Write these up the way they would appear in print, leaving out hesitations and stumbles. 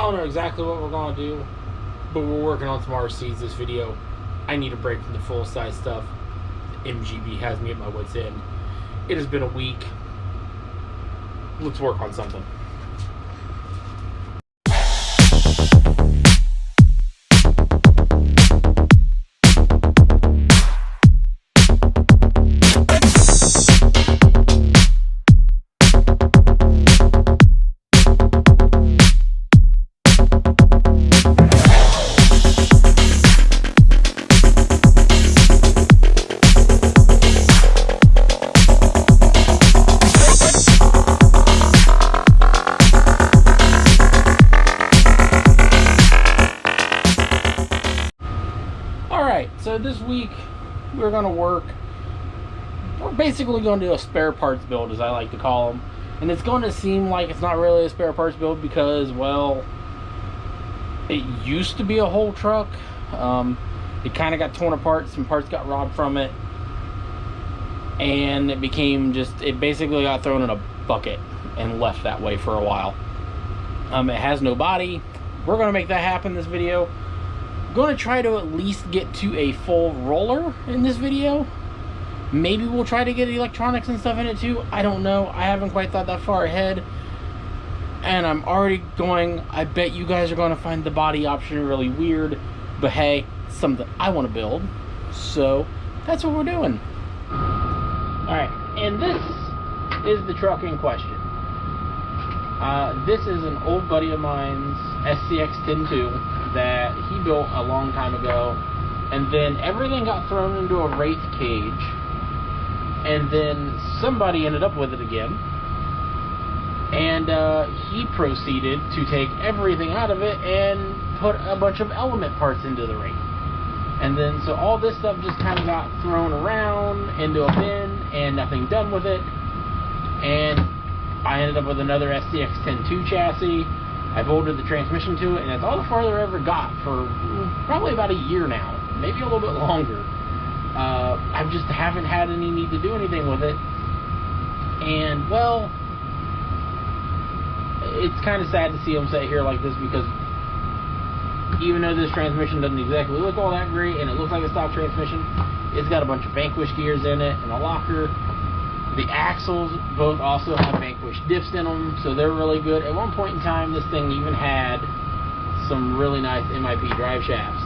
don't know exactly what we're going to do, but we're working on some RCs this video. I need a break from the full-size stuff. The MGB has me at my wit's end. It has been a week. Let's work on something. So this week we're going to work. We're basically going to do a spare parts build, as I like to call them. And it's going to seem like it's not really a spare parts build because, well, it used to be a whole truck. It kind of got torn apart. Some parts got robbed from it. And it became just, it basically got thrown in a bucket and left that way for a while. It has no body. We're going to make that happen this video. Going to try to at least get to a full roller in this video. Maybe we'll try to get electronics and stuff in it too. I don't know. I haven't quite thought that far ahead. And I'm already going, I bet you guys are going to find the body option really weird. But hey, it's something I want to build. So that's what we're doing. Alright, and this is the truck in question. This is an old buddy of mine's scx10 that he built a long time ago, and then everything got thrown into a wraith cage, and then somebody ended up with it again, and he proceeded to take everything out of it and put a bunch of element parts into the wraith. And then so all this stuff just kind of got thrown around into a bin and nothing done with it, and I ended up with another scx10 chassis. I bolted the transmission to it, and that's all the farther I ever got for probably about a year now, maybe a little bit longer. I just haven't had any need to do anything with it. And, well, it's kind of sad to see them sit here like this, because even though this transmission doesn't exactly look all that great, and it looks like a stock transmission, it's got a bunch of Vanquish gears in it and a locker. The axles both also have Vanquish diffs in them, so they're really good. At one point in time, this thing even had some really nice MIP drive shafts.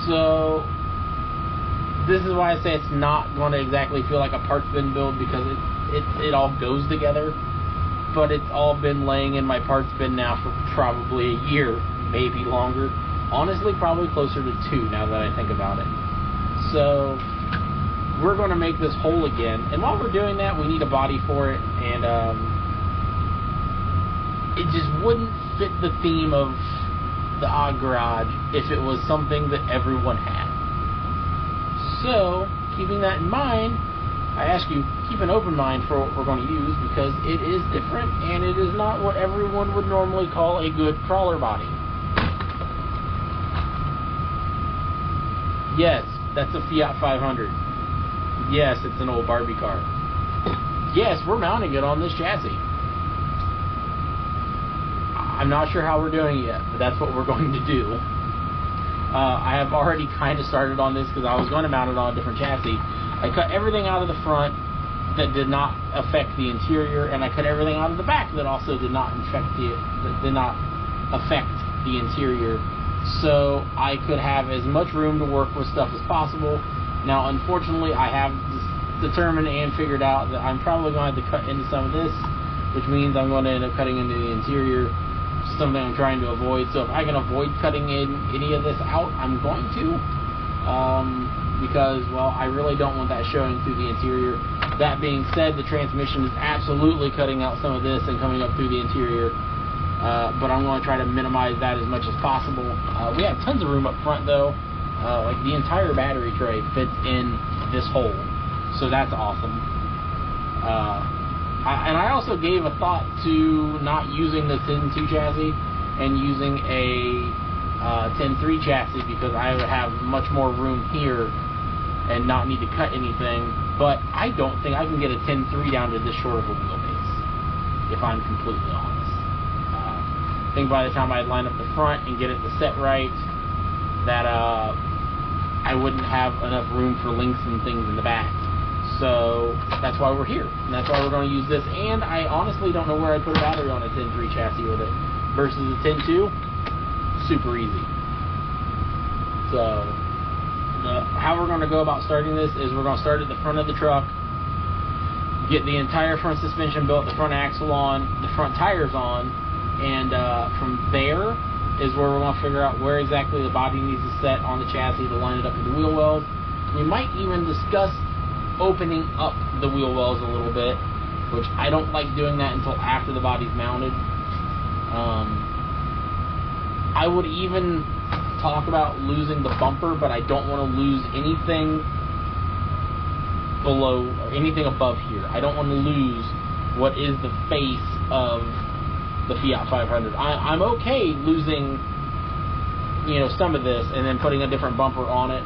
So this is why I say it's not going to exactly feel like a parts bin build, because it all goes together. But it's all been laying in my parts bin now for probably a year, maybe longer. Honestly, probably closer to 2 now that I think about it. So we're going to make this whole again, and while we're doing that, we need a body for it, and it just wouldn't fit the theme of the odd garage if it was something that everyone had. So, keeping that in mind, I ask you, keep an open mind for what we're going to use, because it is different, and it is not what everyone would normally call a good crawler body. Yes, that's a Fiat 500. Yes, it's an old Barbie car. Yes, we're mounting it on this chassis. I'm not sure how we're doing it yet, but that's what we're going to do. I have already kind of started on this because I was going to mount it on a different chassis. I cut everything out of the front that did not affect the interior, and I cut everything out of the back that also did not affect the interior, so I could have as much room to work with stuff as possible. Now, unfortunately, I have determined and figured out that I'm probably going to have to cut into some of this, which means I'm going to end up cutting into the interior, something I'm trying to avoid. So if I can avoid cutting any of this out, I'm going to, because, well, I really don't want that showing through the interior. That being said, the transmission is absolutely cutting out some of this and coming up through the interior, but I'm going to try to minimize that as much as possible. We have tons of room up front, though. Like the entire battery tray fits in this hole, so that's awesome. And I also gave a thought to not using the 10.2 chassis and using a 10.3 chassis, because I would have much more room here and not need to cut anything. But I don't think I can get a 10.3 down to this short of a wheelbase, if I'm completely honest. think by the time I line up the front and get it to set right, that I wouldn't have enough room for links and things in the back. So that's why we're here, and that's why we're going to use this. And I honestly don't know where I'd put a battery on a 10.3 chassis with it versus a 10.2. Super easy. So how we're going to go about starting this is we're going to start at the front of the truck, get the entire front suspension built, the front axle on, the front tires on, and from there is where we're going to figure out where exactly the body needs to set on the chassis to line it up with the wheel wells. We might even discuss opening up the wheel wells a little bit, which I don't like doing that until after the body's mounted. I would even talk about losing the bumper, but I don't want to lose anything below or anything above here. I don't want to lose what is the face of the Fiat 500. I'm okay losing, you know, some of this and then putting a different bumper on it,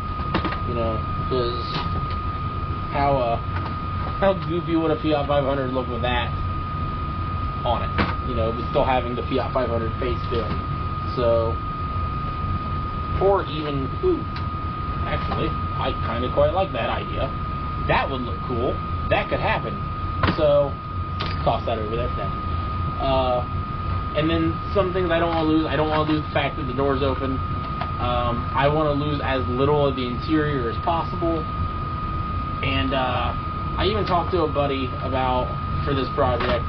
you know, because how goofy would a Fiat 500 look with that on it, you know, but still having the Fiat 500 face still. So, or even, actually, I kind of quite like that idea. That would look cool. That could happen. So, toss that over there for now. And then some things I don't want to lose. I don't want to lose the fact that the door's open. I want to lose as little of the interior as possible. And I even talked to a buddy about, for this project,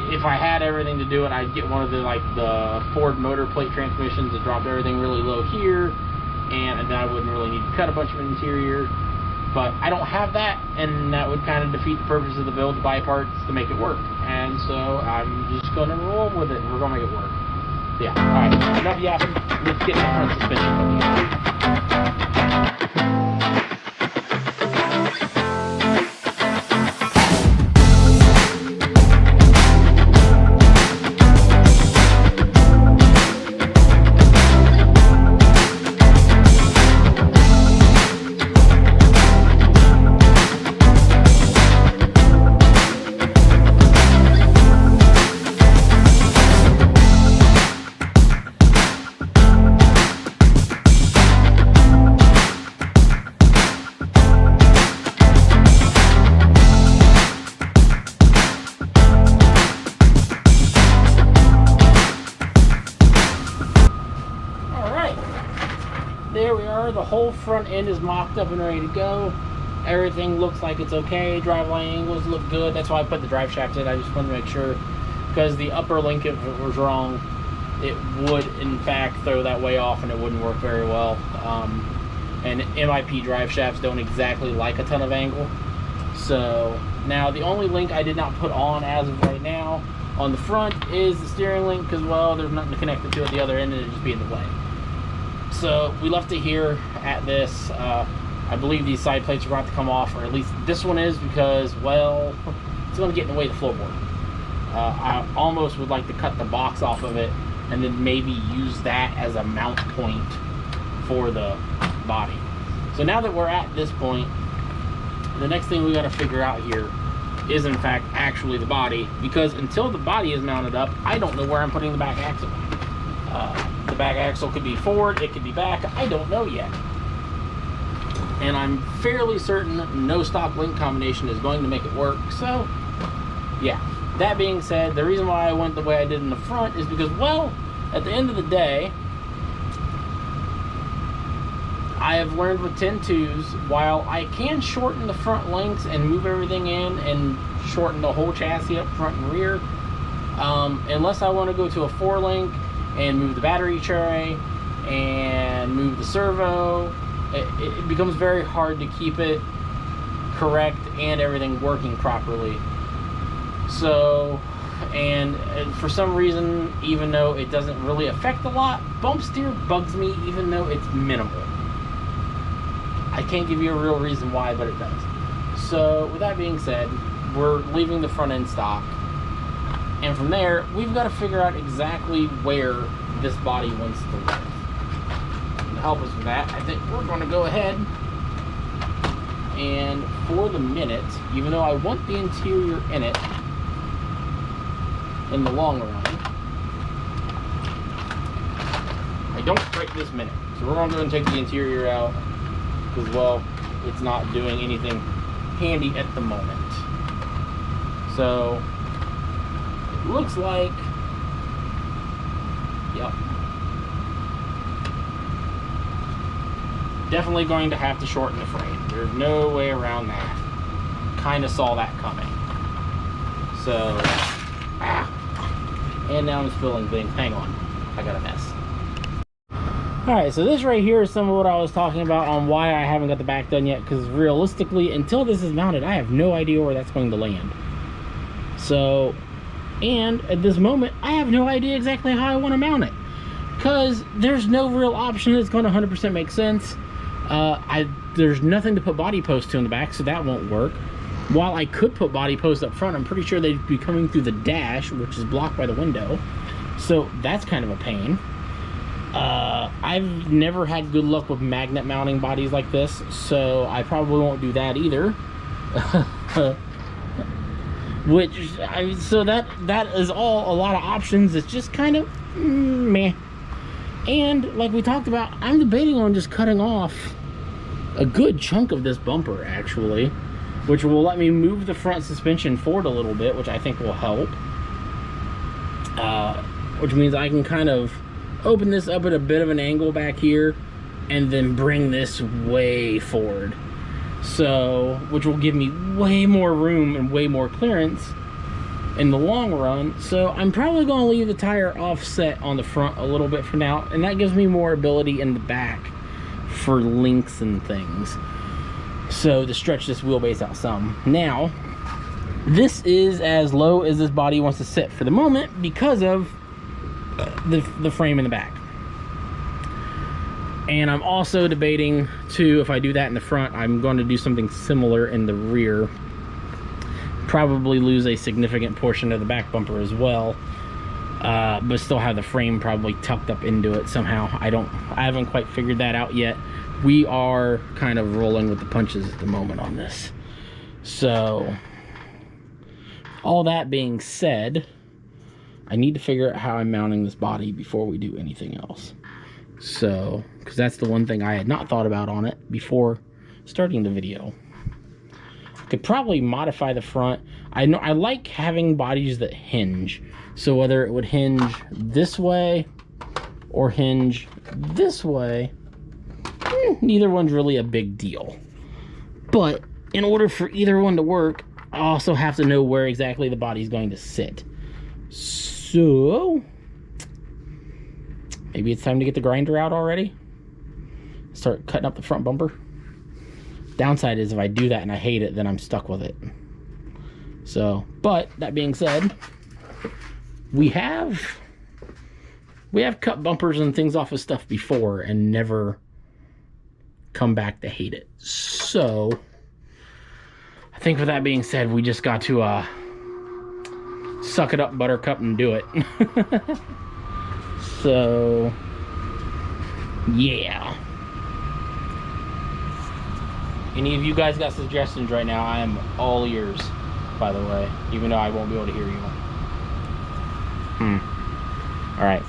if I had everything to do it, I'd get one of the Ford motor plate transmissions that dropped everything really low here, and then I wouldn't really need to cut a bunch of interior. But I don't have that, and that would kind of defeat the purpose of the build, to buy parts to make it work. And so I'm just going to roll with it, and we're going to make it work. So yeah, alright, enough yapping. Let's get the front suspension put together. There we are. The whole front end is mocked up and ready to go. Everything looks like it's okay. Driveline angles look good. That's why I put the drive shaft in. I just wanted to make sure, because the upper link, if it was wrong, it would in fact throw that way off and it wouldn't work very well. And MIP drive shafts don't exactly like a ton of angle. So now the only link I did not put on as of right now on the front is the steering link, because, well, there's nothing to connect it to at the other end and it'd just be in the way. So we left it here at this. I believe these side plates are going to have to come off, or at least this one is, because, well, it's going to get in the way of the floorboard. I almost would like to cut the box off of it and then maybe use that as a mount point for the body. So now that we're at this point, the next thing we got to figure out here is in fact actually the body, because until the body is mounted up, I don't know where I'm putting the back axle. The back axle could be forward, it could be back, I don't know yet. And I'm fairly certain no stock link combination is going to make it work. So yeah, that being said, the reason why I went the way I did in the front is because, well, at the end of the day, I have learned with 10.2s, while I can shorten the front lengths and move everything in and shorten the whole chassis up front and rear, unless I want to go to a 4-link and move the battery tray and move the servo, it becomes very hard to keep it correct and everything working properly. So, and for some reason, even though it doesn't really affect a lot, bump steer bugs me even though it's minimal. I can't give you a real reason why, but it does. So with that being said, we're leaving the front end stock, and from there we've got to figure out exactly where this body wants to live. To help us with that, I think we're going to go ahead and, for the minute, even though I want the interior in it in the long run, don't right this minute. So we're gonna go and take the interior out, because well, it's not doing anything handy at the moment. So it looks like, yep, definitely going to have to shorten the frame. There's no way around that. Kind of saw that coming. So, and now I'm spilling things. Hang on, I got a mess. Alright, so this right here is some of what I was talking about on why I haven't got the back done yet, because realistically, until this is mounted, I have no idea where that's going to land. So, and at this moment, I have no idea exactly how I want to mount it, because there's no real option that's going to 100% make sense. There's nothing to put body posts to in the back, so that won't work. While I could put body posts up front, I'm pretty sure they'd be coming through the dash, which is blocked by the window. So that's kind of a pain. I've never had good luck with magnet mounting bodies like this, so I probably won't do that either. So that is all a lot of options. It's just kind of meh. And like we talked about, I'm debating on just cutting off a good chunk of this bumper, actually, which will let me move the front suspension forward a little bit, which I think will help. Which means I can kind of open this up at a bit of an angle back here and then bring this way forward. So, which will give me way more room and way more clearance in the long run. So I'm probably going to leave the tire offset on the front a little bit for now, and that gives me more ability in the back for links and things, so to stretch this wheelbase out some. Now this is as low as this body wants to sit for the moment because of the frame in the back. And I'm also debating too, if I do that in the front, I'm going to do something similar in the rear. Probably lose a significant portion of the back bumper as well, but still have the frame probably tucked up into it somehow. I haven't quite figured that out yet. We are kind of rolling with the punches at the moment on this. So all that being said, I need to figure out how I'm mounting this body before we do anything else. So, because that's the one thing I had not thought about on it before starting the video. Could probably modify the front. I know I like having bodies that hinge, so whether it would hinge this way or hinge this way, neither one's really a big deal. But in order for either one to work, I also have to know where exactly the body's going to sit. So maybe it's time to get the grinder out already, start cutting up the front bumper. Downside is if I do that and I hate it, then I'm stuck with it. So, but that being said, we have cut bumpers and things off of stuff before and never come back to hate it. So I think with that being said, we just got to suck it up, buttercup, and do it. So yeah. Any of you guys got suggestions right now, I am all ears, by the way, even though I won't be able to hear you. All right,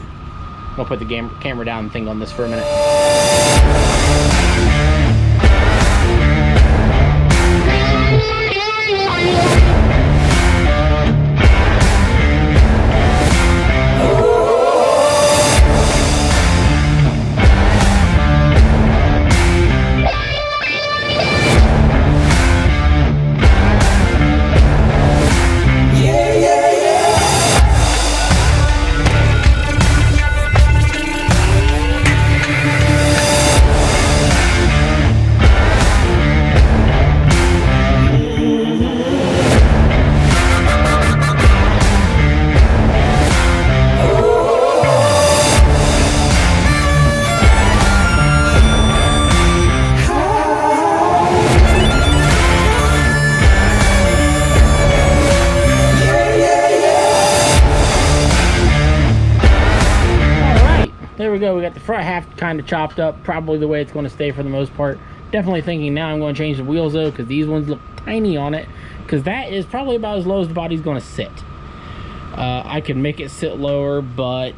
I'll put the camera down and think on this for a minute. There we go. We got the front half kind of chopped up, probably the way it's going to stay for the most part. Definitely thinking now I'm going to change the wheels though, because these ones look tiny on it, because that is probably about as low as the body's going to sit. I could make it sit lower, but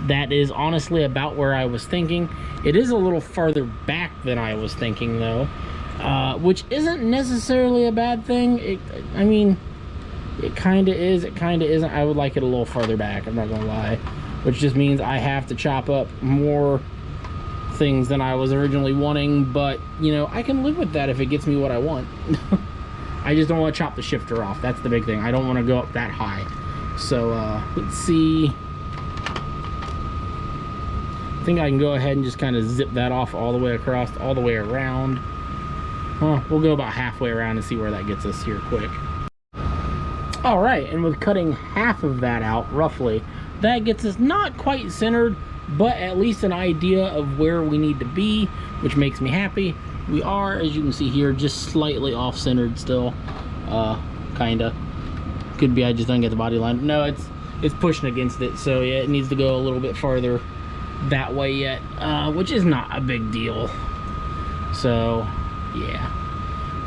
That is honestly about where I was thinking. It is a little farther back than I was thinking though, which isn't necessarily a bad thing. I mean, it kind of is, it kind of isn't. I would like it a little farther back, I'm not gonna lie, which just means I have to chop up more things than I was originally wanting, but you know, I can live with that if it gets me what I want. I just don't want to chop the shifter off. That's the big thing. I don't want to go up that high. So let's see. I think I can go ahead and just kind of zip that off all the way across, all the way around. We'll go about halfway around and see where that gets us here quick. All right, and with cutting half of that out roughly, that gets us not quite centered, but at least an idea of where we need to be, which makes me happy. We are, as you can see here, just slightly off-centered still, kinda. Could be I just don't get the body line. No, it's pushing against it, so yeah, it needs to go a little bit farther that way yet, which is not a big deal. So yeah,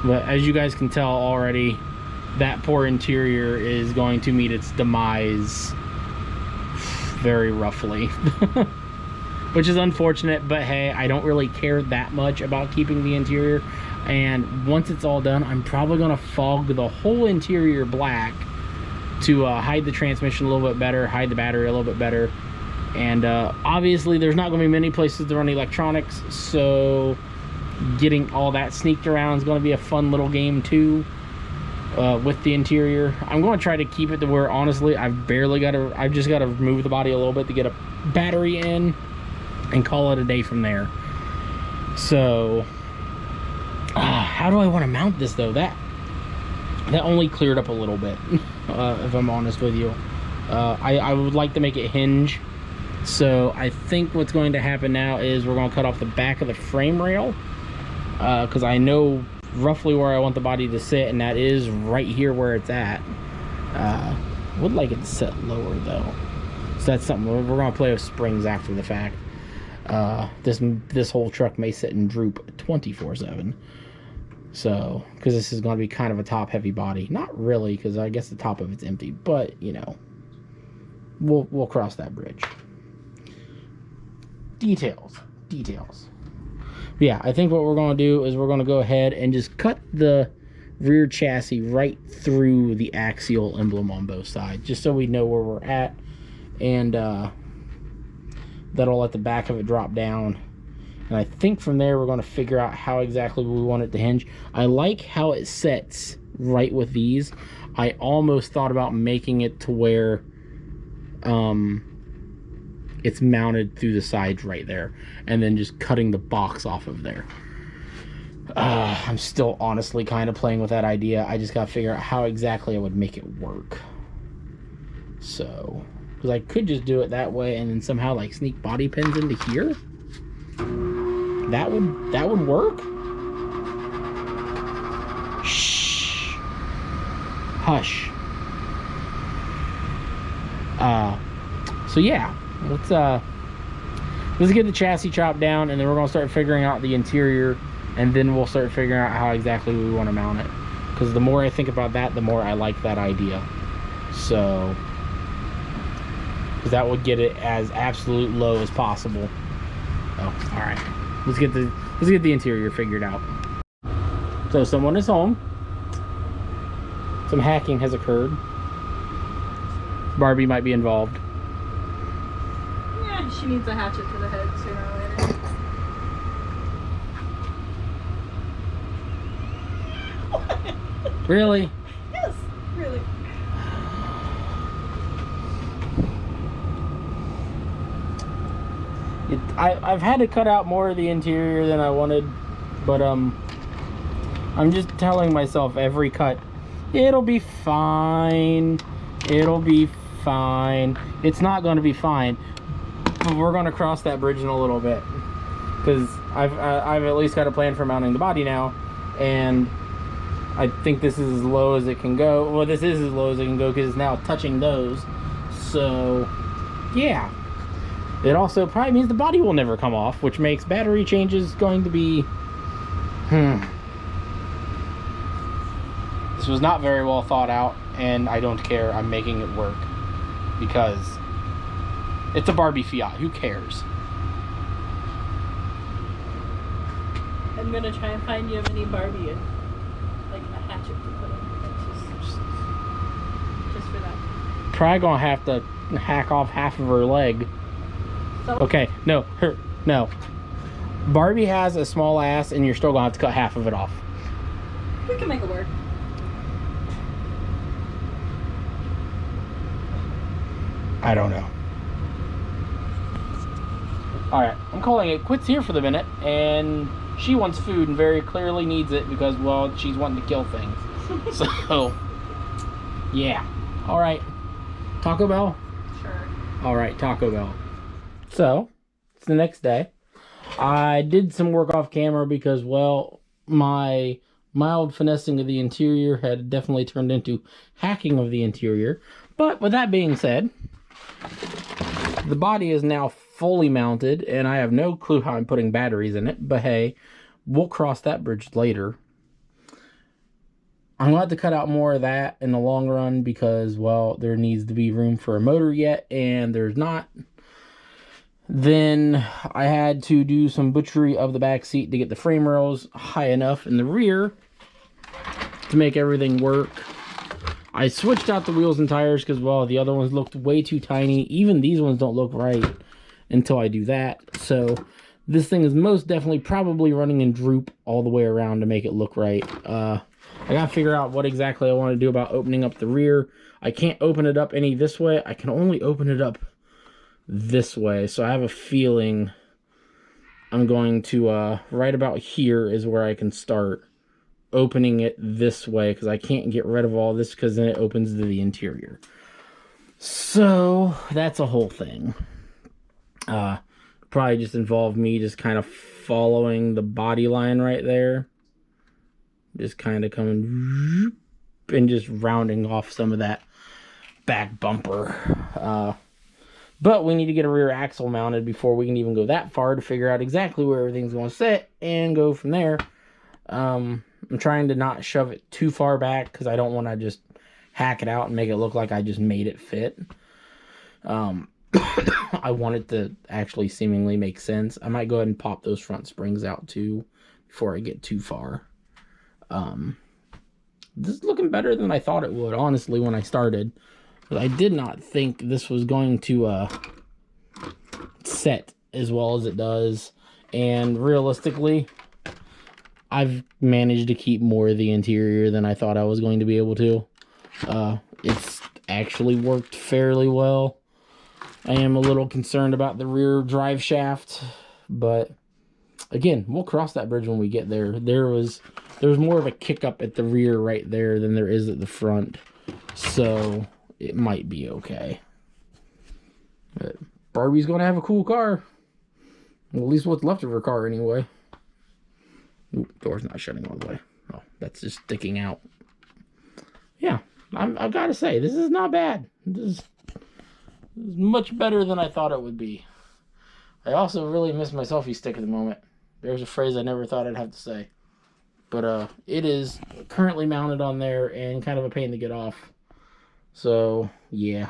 but as you guys can tell already, that poor interior is going to meet its demise very roughly. Which is unfortunate, but hey, I don't really care that much about keeping the interior, and once it's all done, I'm probably gonna fog the whole interior black to hide the transmission a little bit better, hide the battery a little bit better, and obviously there's not gonna be many places to run electronics, so getting all that sneaked around is gonna be a fun little game too. With the interior, I'm going to try to keep it to where honestly I've just got to remove the body a little bit to get a battery in and call it a day from there. So how do I want to mount this though? That only cleared up a little bit. If I'm honest with you, I would like to make it hinge, so I think what's going to happen now is we're going to cut off the back of the frame rail, because I know roughly where I want the body to sit, and that is right here where it's at. Would like it to set lower though, so that's something we're gonna play with springs after the fact. This whole truck may sit and droop 24/7, so because this is going to be kind of a top heavy body. Not really, because I guess the top of it's empty, but you know, we'll cross that bridge. Details. Yeah, I think what we're going to do is we're going to go ahead and just cut the rear chassis right through the axial emblem on both sides, just so we know where we're at, and that'll let the back of it drop down. And I think from there we're going to figure out how exactly we want it to hinge. I like how it sets right with these. I almost thought about making it to where it's mounted through the sides right there, and then just cutting the box off of there. I'm still honestly kind of playing with that idea. I just gotta figure out how exactly I would make it work. So, because I could just do it that way and then somehow like sneak body pins into here. That would work. Shh. Hush. So yeah. Let's get the chassis chopped down, and then we're gonna start figuring out the interior, and then we'll start figuring out how exactly we want to mount it, because the more I think about that, the more I like that idea. So, because that would get it as absolute low as possible. Oh, all right, let's get the interior figured out. So someone is home. Some hacking has occurred. Barbie might be involved. She needs a hatchet to the head sooner or later. Really? Yes, really. I've had to cut out more of the interior than I wanted, but I'm just telling myself every cut, it'll be fine. It'll be fine. It's not going to be fine. We're going to cross that bridge in a little bit, because I've at least got a plan for mounting the body now, and I think this is as low as it can go. Well, this is as low as it can go because it's now touching those. So yeah, it also probably means the body will never come off, which makes battery changes going to be This was not very well thought out, and I don't care. I'm making it work because It's a Barbie Fiat. Who cares? I'm gonna try and find you a mini Barbie and like a hatchet to put in. Just for that. Probably gonna have to hack off half of her leg. So Okay, no. Barbie has a small ass, and you're still gonna have to cut half of it off. we can make it work. I don't know. Alright, I'm calling it quits here for the minute, and she wants food and very clearly needs it because, well, she's wanting to kill things. So, yeah. Alright. Taco Bell? Sure. Alright, Taco Bell. So, it's the next day. I did some work off camera because, well, my mild finessing of the interior had definitely turned into hacking of the interior. But with that being said, the body is now fully mounted, and I have no clue how I'm putting batteries in it, but hey, we'll cross that bridge later. I'm going to have to cut out more of that in the long run because, well, there needs to be room for a motor yet, and there's not. Then I had to do some butchery of the back seat to get the frame rails high enough in the rear to make everything work. I switched out the wheels and tires because, well, the other ones looked way too tiny. Even these ones don't look right until I do that. So this thing is most definitely probably running in droop all the way around to make it look right. I gotta figure out what exactly I want to do about opening up the rear. I can't open it up any this way. I can only open it up this way. So I have a feeling I'm going to, right about here is where I can start opening it this way, because I can't get rid of all this because then it opens to the interior. So that's a whole thing. Probably just involved me just kind of following the body line right there, just kind of coming and just rounding off some of that back bumper. But we need to get a rear axle mounted before we can even go that far to figure out exactly where everything's going to sit and go from there. I'm trying to not shove it too far back because I don't want to just hack it out and make it look like I just made it fit. I want it to actually seemingly make sense. I might go ahead and pop those front springs out too before I get too far. This is looking better than I thought it would, honestly, when I started. But I did not think this was going to set as well as it does. And realistically, I've managed to keep more of the interior than I thought I was going to be able to. It's actually worked fairly well. I am a little concerned about the rear drive shaft, but again, we'll cross that bridge when we get there. There's more of a kick up at the rear right there than there is at the front, so it might be okay. But Barbie's going to have a cool car. Well, at least what's left of her car anyway. Ooh, door's not shutting all the way. Oh, that's just sticking out. Yeah, I've got to say, this is not bad. This is much better than I thought it would be. I also really miss my selfie stick at the moment. There's a phrase I never thought I'd have to say. But it is currently mounted on there and kind of a pain to get off. So, yeah.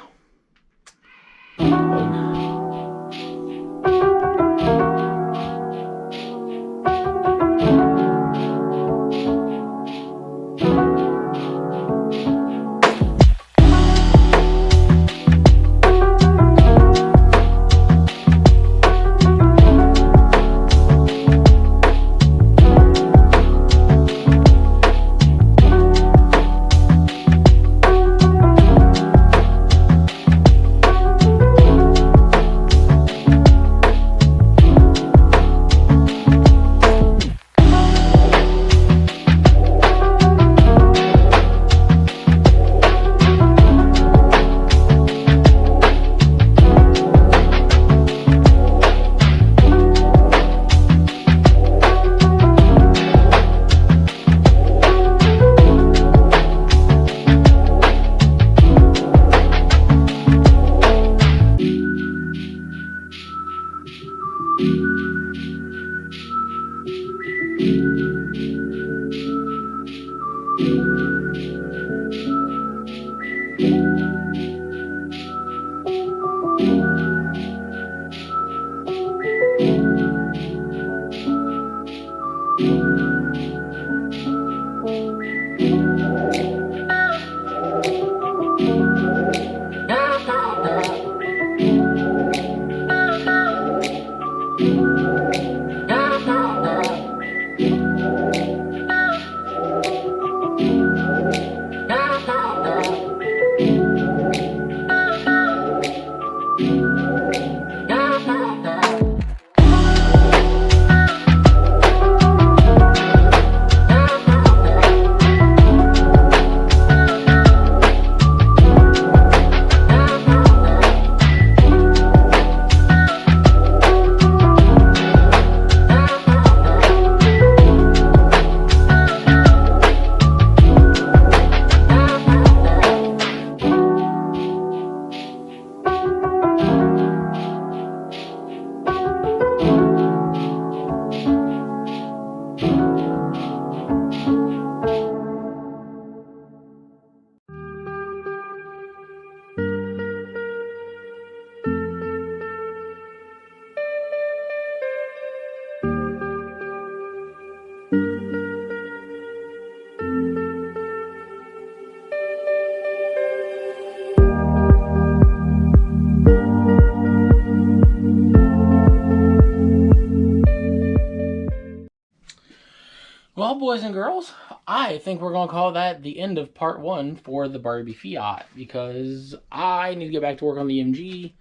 boys and girls, I think we're going to call that the end of part 1 for the Barbie Fiat, because I need to get back to work on the MG,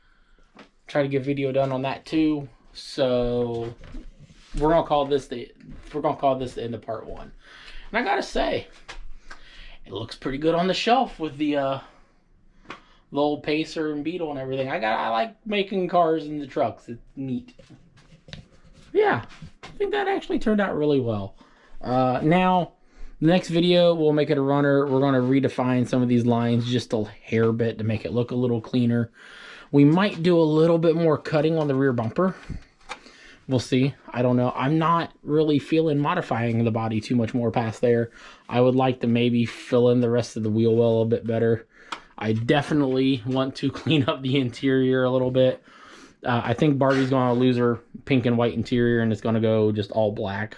try to get video done on that too. So we're going to call this the end of part 1. And I got to say, it looks pretty good on the shelf with the old Pacer and Beetle and everything. I like making cars and the trucks. It's neat. Yeah, I think that actually turned out really well. Now, the next video, we'll make it a runner. We're going to redefine some of these lines just a hair bit to make it look a little cleaner. We might do a little bit more cutting on the rear bumper. We'll see. I don't know. I'm not really feeling modifying the body too much more past there. I would like to maybe fill in the rest of the wheel well a bit better. I definitely want to clean up the interior a little bit. I think Barbie's going to lose her pink and white interior, and it's going to go just all black.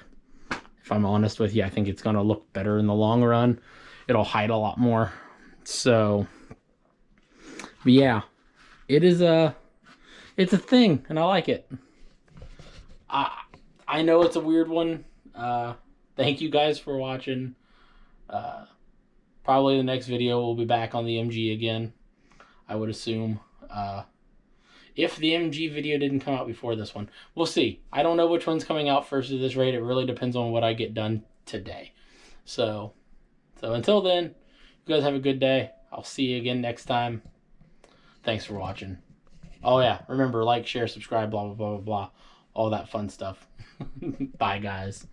If I'm honest with you, I think it's going to look better in the long run. It'll hide a lot more. So, but yeah, it's a thing, and I like it. I know it's a weird one. Thank you guys for watching. Probably the next video we'll be back on the MG again, I would assume. If the MG video didn't come out before this one. We'll see. I don't know which one's coming out first at this rate. It really depends on what I get done today. So until then, you guys have a good day. I'll see you again next time. Thanks for watching. Oh yeah, remember, like, share, subscribe, blah, blah, blah, blah, blah. All that fun stuff. Bye, guys.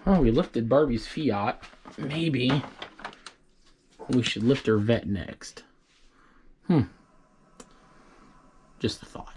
Oh, we lifted Barbie's Fiat. Maybe we should lift her vet next. Just a thought.